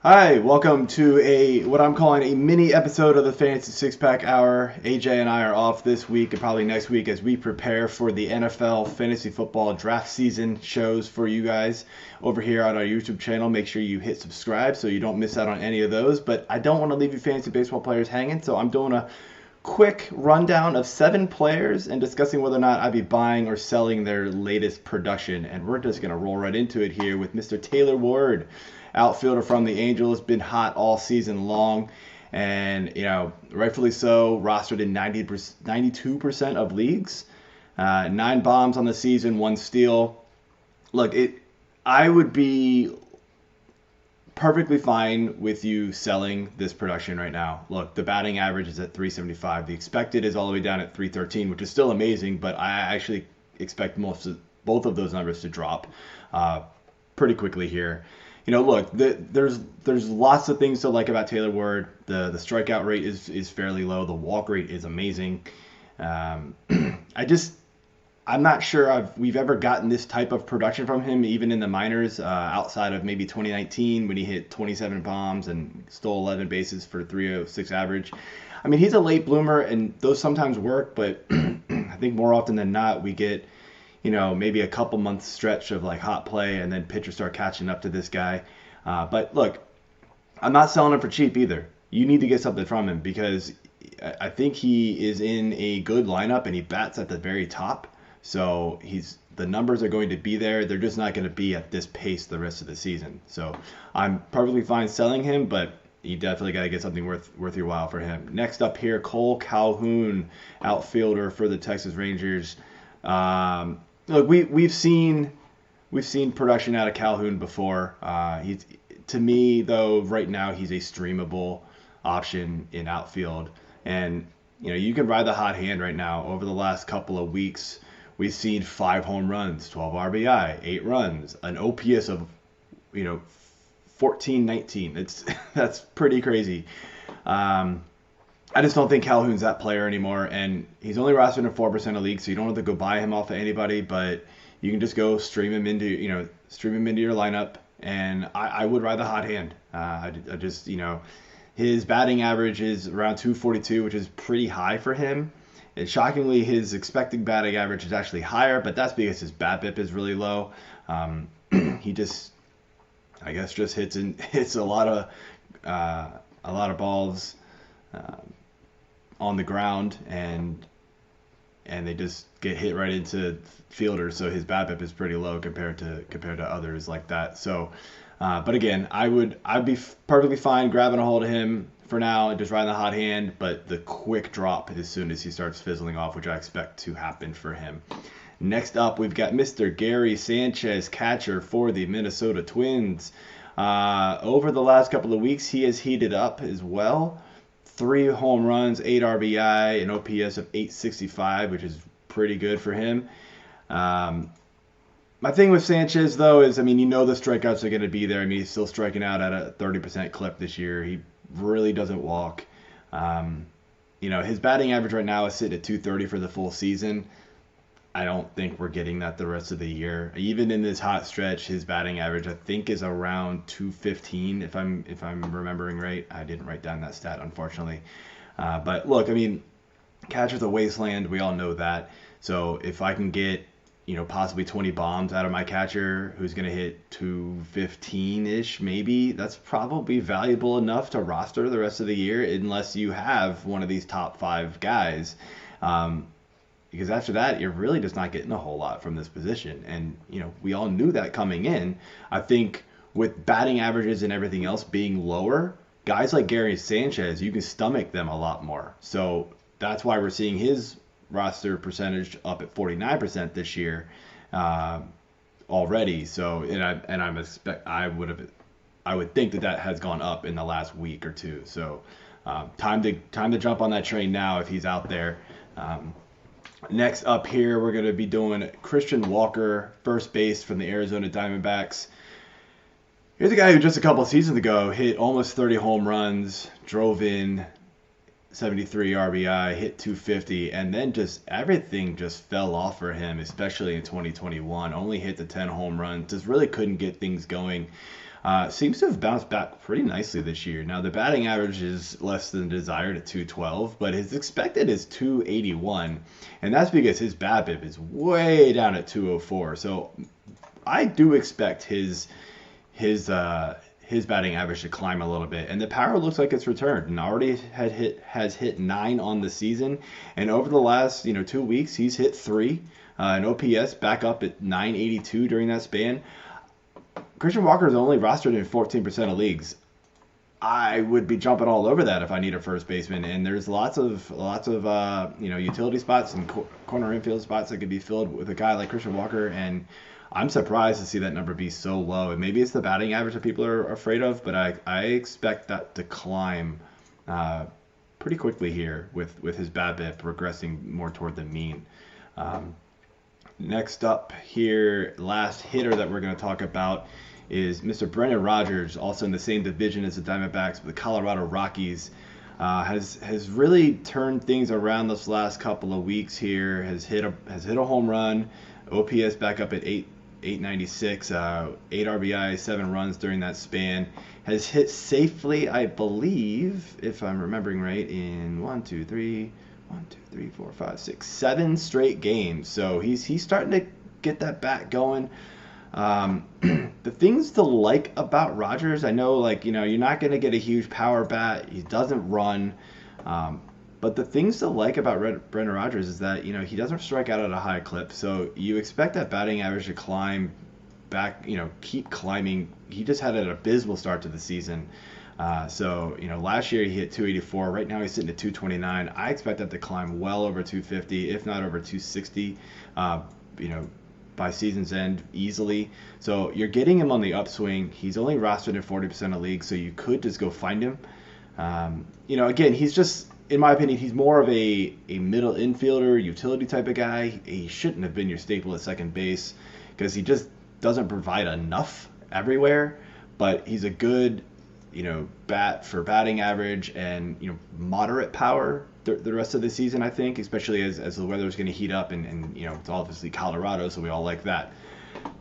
Hi, welcome to what I'm calling a mini episode of the Fantasy Six Pack Hour. AJ and I are off this week and probably next week as we prepare for the NFL fantasy football draft season shows for you guys over here on our YouTube channel. Make sure you hit subscribe so you don't miss out on any of those. But I don't want to leave you fantasy baseball players hanging, so I'm doing a quick rundown of 7 players and discussing whether or not I'd be buying or selling their latest production. And we're just going to roll right into it here with Mr. Taylor Ward, outfielder from the Angels, been hot all season long, and rightfully so, rostered in 92% of leagues, 9 bombs on the season, 1 steal. Look, I would be perfectly fine with you selling this production right now. Look, the batting average is at 375. The expected is all the way down at 313, which is still amazing, but I actually expect both of those numbers to drop pretty quickly here. Look, there's lots of things to like about Taylor Ward. The strikeout rate is fairly low. The walk rate is amazing. I'm not sure we've ever gotten this type of production from him, even in the minors, outside of maybe 2019 when he hit 27 bombs and stole 11 bases for 306 average. I mean, he's a late bloomer, and those sometimes work, but I think more often than not we get, maybe a couple months stretch of like hot play, and then pitchers start catching up to this guy. But look, I'm not selling him for cheap either. You need to get something from him because I think he is in a good lineup and he bats at the very top. So the numbers are going to be there. They're just not going to be at this pace the rest of the season. So I'm perfectly fine selling him, but you definitely got to get something worth your while for him. Next up here, Kole Calhoun, outfielder for the Texas Rangers. Look, we've seen production out of Calhoun before. To me though, right now he's a streamable option in outfield, and you can ride the hot hand right now. Over the last couple of weeks, we've seen 5 home runs, 12 RBI, 8 runs, an OPS of 14-19. That's pretty crazy. I just don't think Calhoun's that player anymore, and he's only rostered in 4% of leagues, so you don't have to go buy him off of anybody, but you can just go stream him into your lineup, and I would ride the hot hand. I just his batting average is around 242, which is pretty high for him. And shockingly, his expected batting average is actually higher, but that's because his BABIP is really low. He just, I guess, just hits a lot of balls on the ground, and they just get hit right into fielders. So his BABIP is pretty low compared to others like that. So, but again, I'd be perfectly fine grabbing a hold of him for now and just riding the hot hand, but the quick drop as soon as he starts fizzling off, which I expect to happen for him. Next up, we've got Mr. Gary Sanchez, catcher for the Minnesota Twins. Over the last couple of weeks, he has heated up as well. 3 home runs, 8 RBI, an OPS of 865, which is pretty good for him. My thing with Sanchez, though, is, the strikeouts are going to be there. He's still striking out at a 30% clip this year. He really doesn't walk. His batting average right now is sitting at 230 for the full season. I don't think we're getting that the rest of the year. Even in this hot stretch, his batting average I think is around 215 if I'm remembering right. I didn't write down that stat, unfortunately. But look, catcher's a wasteland. We all know that. So if I can get possibly 20 bombs out of my catcher who's going to hit 215-ish maybe, that's probably valuable enough to roster the rest of the year unless you have one of these top 5 guys. Because after that, you're really just not getting a whole lot from this position. And, we all knew that coming in. I think with batting averages and everything else being lower, guys like Gary Sanchez, you can stomach them a lot more. So that's why we're seeing his roster percentage up at 49% this year already. So, I would think that has gone up in the last week or two. So, time to jump on that train now if he's out there. Next up here, we're going to be doing Christian Walker, first base from the Arizona Diamondbacks. Here's a guy who just a couple seasons ago hit almost 30 home runs, drove in 73 RBI, hit 250, and then everything just fell off for him, especially in 2021. Only hit the 10 home runs, just really couldn't get things going. Seems to have bounced back pretty nicely this year. Now, the batting average is less than desired at 212, but his expected is 281, and that's because his BABIP is way down at 204. So I do expect his batting average to climb a little bit, and the power looks like it's returned and already has hit 9 on the season, and over the last 2 weeks he's hit 3. An OPS back up at 982 during that span. Christian Walker is only rostered in 14% of leagues. I would be jumping all over that if I need a first baseman, and there's lots of utility spots and corner infield spots that could be filled with a guy like Christian Walker, and I'm surprised to see that number be so low. And maybe it's the batting average that people are afraid of, but I expect that to climb pretty quickly here with his BABIP regressing more toward the mean. Next up here, last hitter that we're going to talk about is Mr. Brennan Rogers, also in the same division as the Diamondbacks, but the Colorado Rockies. Has really turned things around this last couple of weeks here. Has hit a home run, OPS back up at 896, 8 RBI, 7 runs during that span. Has hit safely, I believe, if I'm remembering right, in 7 straight games. So he's starting to get that bat going. The things to like about Rodgers, I know, you're not going to get a huge power bat. He doesn't run. But the things to like about Brendan Rogers is that, he doesn't strike out at a high clip. So you expect that batting average to climb back, keep climbing. He just had an abysmal start to the season. Last year he hit 284. Right now he's sitting at 229. I expect that to climb well over 250, if not over 260, by season's end easily. So you're getting him on the upswing. He's only rostered in 40% of leagues, so you could just go find him. Again, he's just, in my opinion, he's more of a middle infielder, utility type of guy. He shouldn't have been your staple at second base because he just doesn't provide enough everywhere. But he's a good, bat for batting average and, moderate power the rest of the season, I think, especially as the weather is going to heat up and it's obviously Colorado, so we all like that.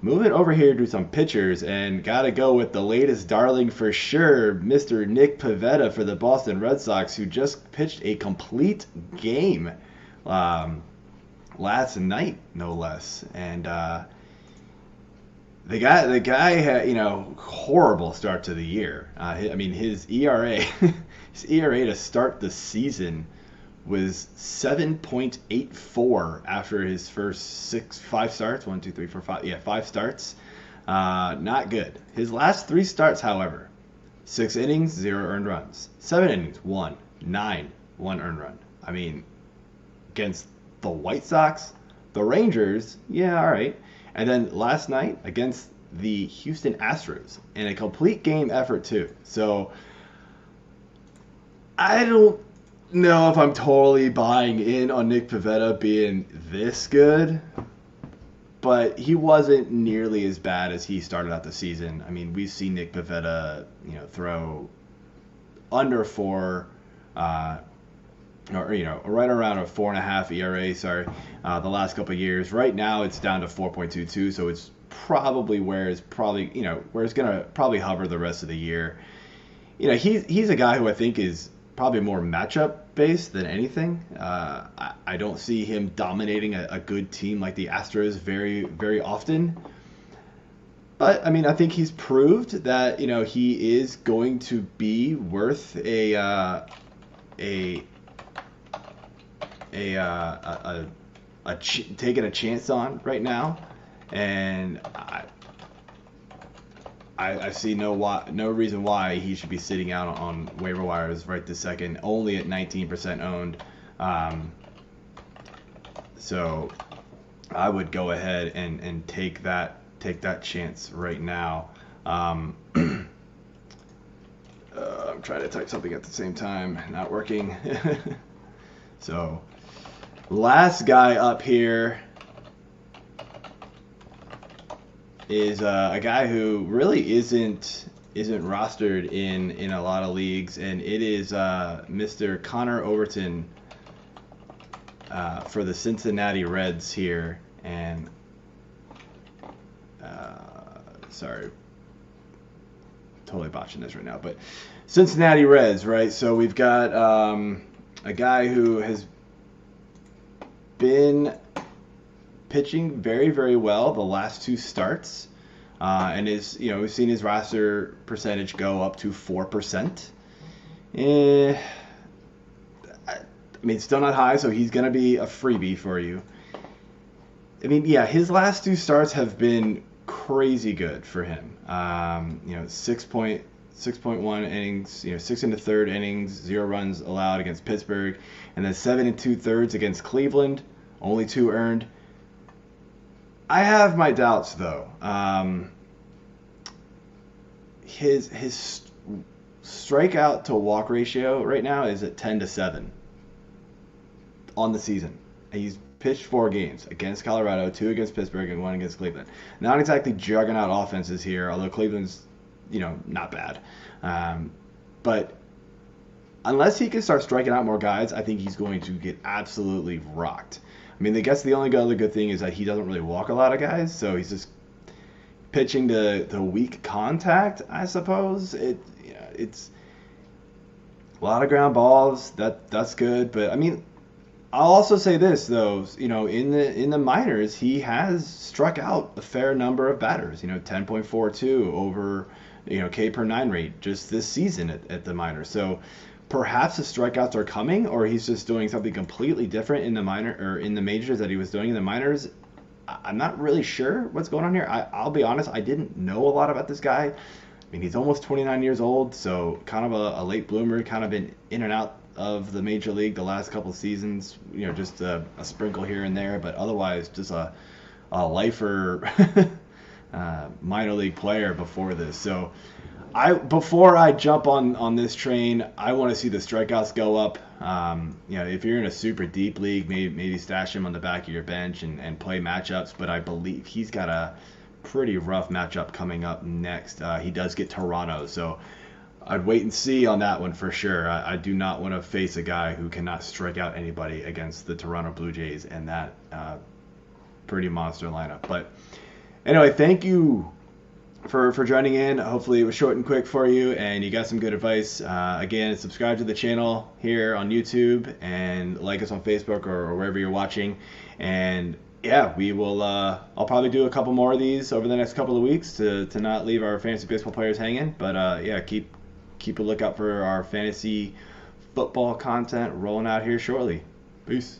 Moving over here to some pitchers, and got to go with the latest darling for sure, Mr. Nick Pivetta for the Boston Red Sox, who just pitched a complete game last night, no less. And the guy had, horrible start to the year. His ERA, his ERA to start the season was 7.84 after his first 5 starts. 5 starts. Not good. His last 3 starts, however, 6 innings, 0 earned runs. 7 innings, 1. 9, 1 earned run. Against the White Sox, the Rangers, yeah, all right. And then last night against the Houston Astros in a complete game effort too. So I don't know if I'm totally buying in on Nick Pivetta being this good, but he wasn't nearly as bad as he started out the season. We've seen Nick Pivetta, throw under 4, right around a 4.5 ERA. The last couple of years. Right now it's down to 4.22, so it's probably where it's gonna probably hover the rest of the year. He's a guy who I think is probably more matchup based than anything. I don't see him dominating a good team like the Astros very, very often. But I think he's proved that he is going to be worth taking a chance on right now, and I see no reason why he should be sitting out on waiver wires right this second, only at 19% owned. So I would go ahead and take that chance right now. I'm trying to type something at the same time, not working. So last guy up here is a guy who really isn't rostered in a lot of leagues, and it is Mr. Connor Overton for the Cincinnati Reds here. And sorry, totally botching this right now, but Cincinnati Reds, right? So we've got a guy who has been pitching very, very well the last 2 starts, and we've seen his roster percentage go up to 4%. I mean, it's still not high, so he's going to be a freebie for you. I mean, yeah, his last 2 starts have been crazy good for him. 6.1 innings, 6 1/3 innings, 0 runs allowed against Pittsburgh, and then 7 2/3 against Cleveland, only 2 earned. I have my doubts though. His strikeout to walk ratio right now is at 10-7 on the season. He's pitched 4 games against Colorado, 2 against Pittsburgh, and 1 against Cleveland. Not exactly juggernaut offenses here, although Cleveland's, not bad. But unless he can start striking out more guys, I think he's going to get absolutely rocked. I mean, I guess the only other good thing is that he doesn't really walk a lot of guys, so he's just pitching to weak contact, I suppose. It's a lot of ground balls. That's good, but I mean, I'll also say this though, in the minors, he has struck out a fair number of batters. 10.42 over K per 9 rate just this season at the minors. So perhaps the strikeouts are coming, or he's just doing something completely different in the majors that he was doing in the minors. I'm not really sure what's going on here. I'll be honest, I didn't know a lot about this guy. I mean, he's almost 29 years old, so kind of a late bloomer, kind of been in and out of the major league the last couple of seasons. Just a sprinkle here and there, but otherwise just a lifer minor league player before this. So before I jump on this train, I want to see the strikeouts go up. If you're in a super deep league, maybe stash him on the back of your bench and play matchups. But I believe he's got a pretty rough matchup coming up next. He does get Toronto, so I'd wait and see on that one for sure. I do not want to face a guy who cannot strike out anybody against the Toronto Blue Jays and that pretty monster lineup. But anyway, thank you for joining in. Hopefully it was short and quick for you and you got some good advice. Again, subscribe to the channel here on YouTube and like us on Facebook or wherever you're watching. And yeah, we will I'll probably do a couple more of these over the next couple of weeks to not leave our fantasy baseball players hanging. But yeah, keep a lookout for our fantasy football content rolling out here shortly. Peace.